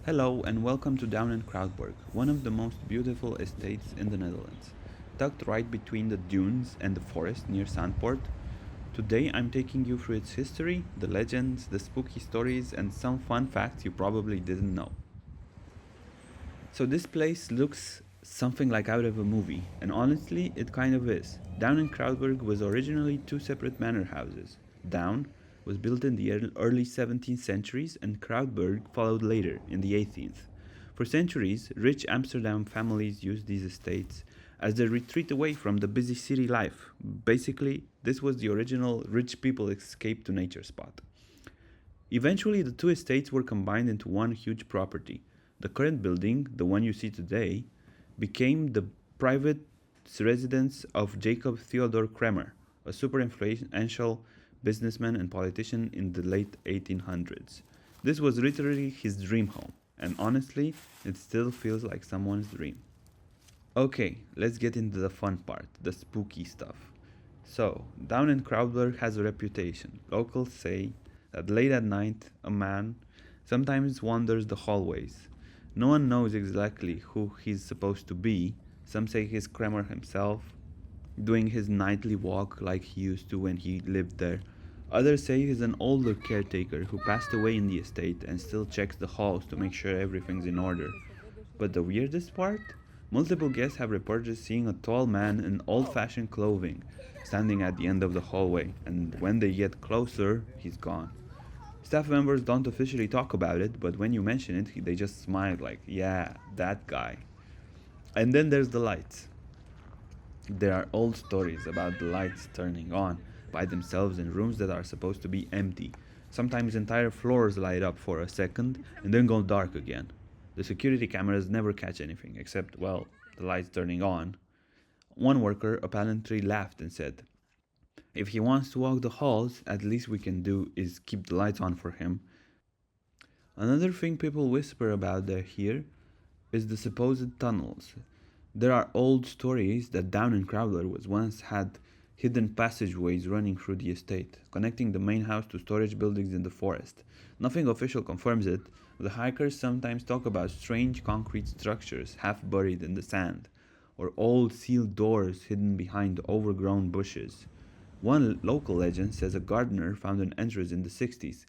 Hello and welcome to Duin Kruidberg, one of the most beautiful estates in the Netherlands. Tucked right between the dunes and the forest near Sandport, today I'm taking you through its history, the legends, the spooky stories, and some fun facts you probably didn't know. So this place looks something like out of a movie, and honestly, it kind of is. Down in Kruidberg was originally two separate manor houses. Down was built in the early 17th centuries, and Kruidberg followed later in the 18th. For centuries, rich Amsterdam families used these estates as their retreat away from the busy city life. Basically, this was the original rich people escape to nature spot. Eventually, the two estates were combined into one huge property. The current building, the one you see today, became the private residence of Jacob Theodor Kremer, a super influential businessman and politician in the late 1800s. This was literally his dream home, and honestly, it still feels like someone's dream. Okay, let's get into the fun part, the spooky stuff. So, Down in Kruidberg has a reputation. Locals say that late at night, a man sometimes wanders the hallways. No one knows exactly who he's supposed to be. Some say he's Kramer himself, doing his nightly walk like he used to when he lived there. Others say he's an older caretaker who passed away in the estate and still checks the halls to make sure everything's in order. But the weirdest part? Multiple guests have reported seeing a tall man in old fashioned clothing standing at the end of the hallway, and when they get closer, he's gone. Staff members don't officially talk about it, but when you mention it, they just smile like, yeah, that guy. And then there's the lights. There are old stories about the lights turning on by themselves in rooms that are supposed to be empty. Sometimes entire floors light up for a second and then go dark again. The security cameras never catch anything except, well, the lights turning on. One worker apparently laughed and said, if he wants to walk the halls, at least we can do is keep the lights on for him. Another thing people whisper about there here is the supposed tunnels. There are old stories that down in Crowler was once had hidden passageways running through the estate, connecting the main house to storage buildings in the forest. Nothing official confirms it, but the hikers sometimes talk about strange concrete structures half buried in the sand, or old sealed doors hidden behind overgrown bushes. One local legend says a gardener found an entrance in the 60s,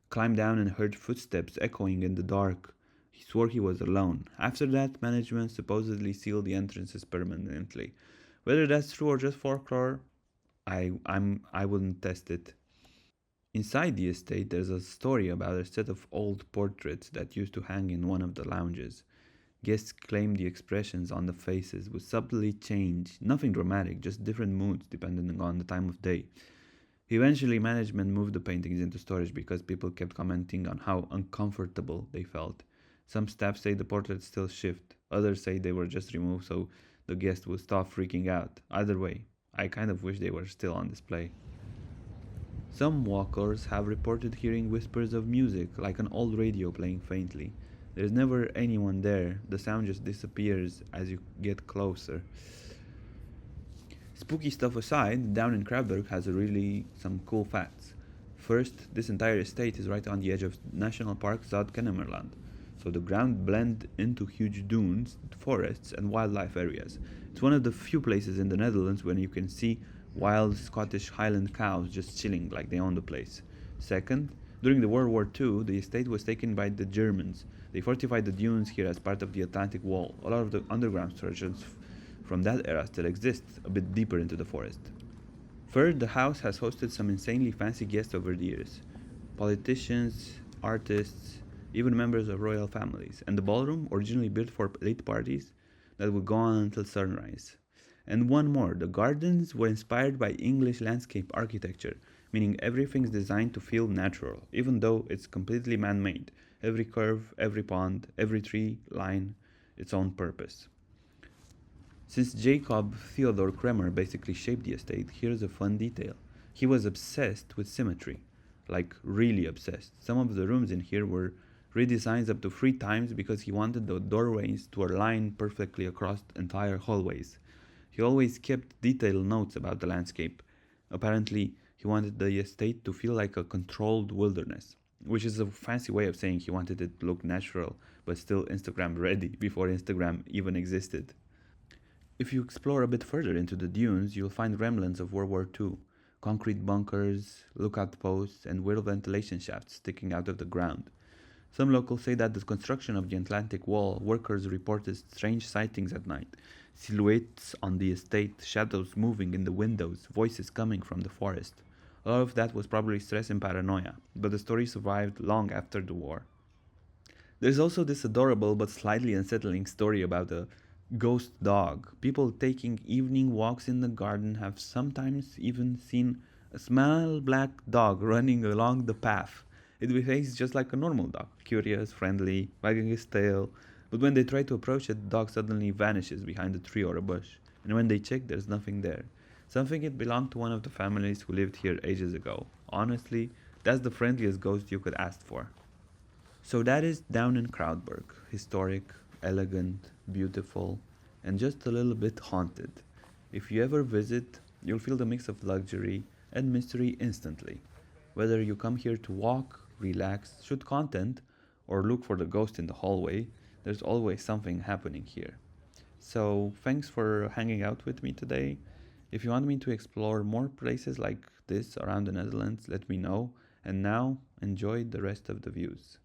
climbed down and heard footsteps echoing in the dark. He swore he was alone. After that, management supposedly sealed the entrances permanently. Whether that's true or just folklore, I wouldn't test it. Inside the estate, there's a story about a set of old portraits that used to hang in one of the lounges. Guests claim the expressions on the faces would subtly change, nothing dramatic, just different moods depending on the time of day. Eventually, management moved the paintings into storage because people kept commenting on how uncomfortable they felt. Some staff say the portraits still shift, others say they were just removed so the guests would stop freaking out. Either way, I kind of wish they were still on display. Some walkers have reported hearing whispers of music, like an old radio playing faintly. There's never anyone there, the sound just disappears as you get closer. Spooky stuff aside, down in Krabberg has really some cool facts. First, this entire estate is right on the edge of National Park Zuid-Kennemerland, so the ground blends into huge dunes, forests, and wildlife areas. It's one of the few places in the Netherlands where you can see wild Scottish Highland cows just chilling like they own the place. Second, during the World War II, the estate was taken by the Germans. They fortified the dunes here as part of the Atlantic Wall. A lot of the underground structures from that era still exist, a bit deeper into the forest. Third, the house has hosted some insanely fancy guests over the years. Politicians, artists, even members of royal families. And the ballroom, originally built for late parties, that would go on until sunrise. And one more, the gardens were inspired by English landscape architecture, meaning everything's designed to feel natural, even though it's completely man-made. Every curve, every pond, every tree line, its own purpose. Since Jacob Theodor Kremer basically shaped the estate, here's a fun detail. He was obsessed with symmetry. Like, really obsessed. Some of the rooms in here were redesigned up to 3 times because he wanted the doorways to align perfectly across entire hallways. He always kept detailed notes about the landscape. Apparently, he wanted the estate to feel like a controlled wilderness. which is a fancy way of saying he wanted it to look natural but still Instagram ready before Instagram even existed. If you explore a bit further into the dunes, you'll find remnants of World War II, concrete bunkers, lookout posts, and weird ventilation shafts sticking out of the ground. Some locals say that the construction of the Atlantic Wall, workers reported strange sightings at night, silhouettes on the estate, shadows moving in the windows, voices coming from the forest. A lot of that was probably stress and paranoia, but the story survived long after the war. There's also this adorable but slightly unsettling story about a ghost dog. People taking evening walks in the garden have sometimes even seen a small black dog running along the path. It behaves just like a normal dog, curious, friendly, wagging his tail. But when they try to approach it, the dog suddenly vanishes behind a tree or a bush. And when they check, there's nothing there. Something it belonged to one of the families who lived here ages ago. Honestly, that's the friendliest ghost you could ask for. So that is down in Kruidberg. Historic, elegant, beautiful, and just a little bit haunted. If you ever visit, you'll feel the mix of luxury and mystery instantly. Whether you come here to walk, relax, shoot content, or look for the ghost in the hallway, there's always something happening here. So, thanks for hanging out with me today. If you want me to explore more places like this around the Netherlands, let me know. And now, enjoy the rest of the views.